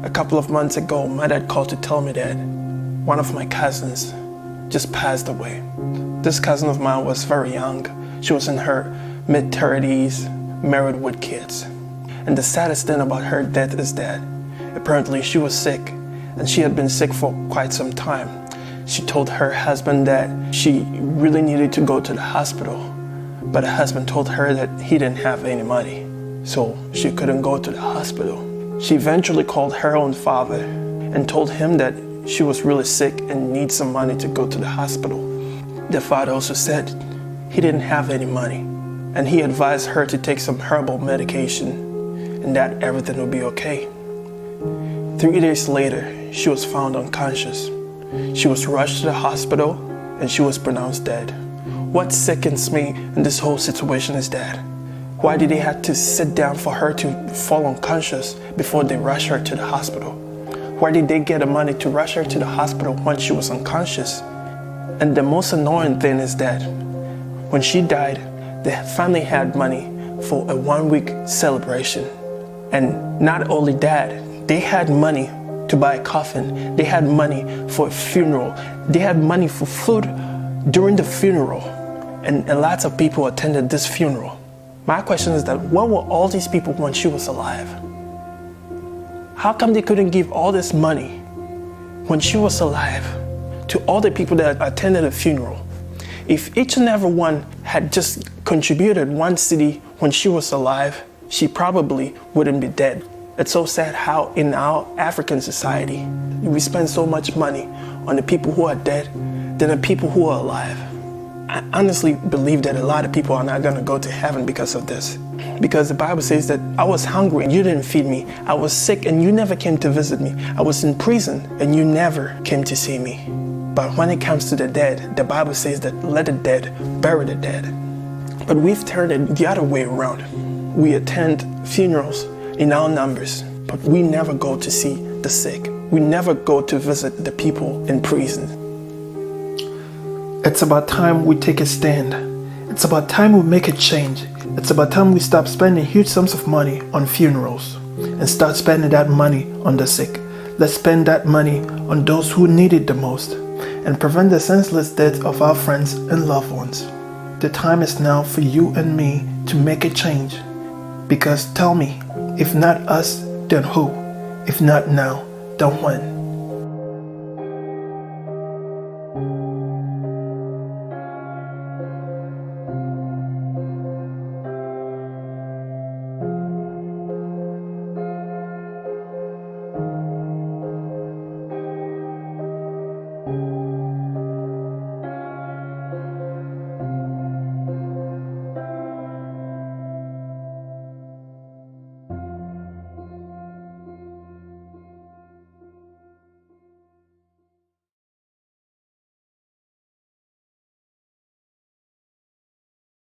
A couple of months ago, my dad called to tell me that one of my cousins just passed away. This cousin of mine was very young. She was in her mid-30s, married with kids. And the saddest thing about her death is that apparently she was sick, and she had been sick for quite some time. She told her husband that she really needed to go to the hospital, but her husband told her that he didn't have any money, so she couldn't go to the hospital. She eventually called her own father and told him that she was really sick and needs some money to go to the hospital. The father also said he didn't have any money, and he advised her to take some herbal medication and that everything would be okay. 3 days later, she was found unconscious. She was rushed to the hospital and she was pronounced dead. What sickens me in this whole situation is that why did they have to sit down for her to fall unconscious before they rush her to the hospital? Why did they get the money to rush her to the hospital when she was unconscious? And the most annoying thing is that when she died, the family had money for a 1-week celebration. And not only that, they had money to buy a coffin. They had money for a funeral. They had money for food during the funeral. And lots of people attended this funeral. My question is that where were all these people when she was alive? How come they couldn't give all this money when she was alive to all the people that attended the funeral? If each and every one had just contributed 1 cedi when she was alive, she probably wouldn't be dead. It's so sad how in our African society, we spend so much money on the people who are dead than the people who are alive. I honestly believe that a lot of people are not going to go to heaven because of this. Because the Bible says that I was hungry and you didn't feed me. I was sick and you never came to visit me. I was in prison and you never came to see me. But when it comes to the dead, the Bible says that let the dead bury the dead. But we've turned it the other way around. We attend funerals in our numbers, but we never go to see the sick. We never go to visit the people in prison. It's about time we take a stand. It's about time we make a change. It's about time we stop spending huge sums of money on funerals and start spending that money on the sick. Let's spend that money on those who need it the most and prevent the senseless death of our friends and loved ones. The time is now for you and me to make a change. Because tell me, if not us, then who? If not now, then when?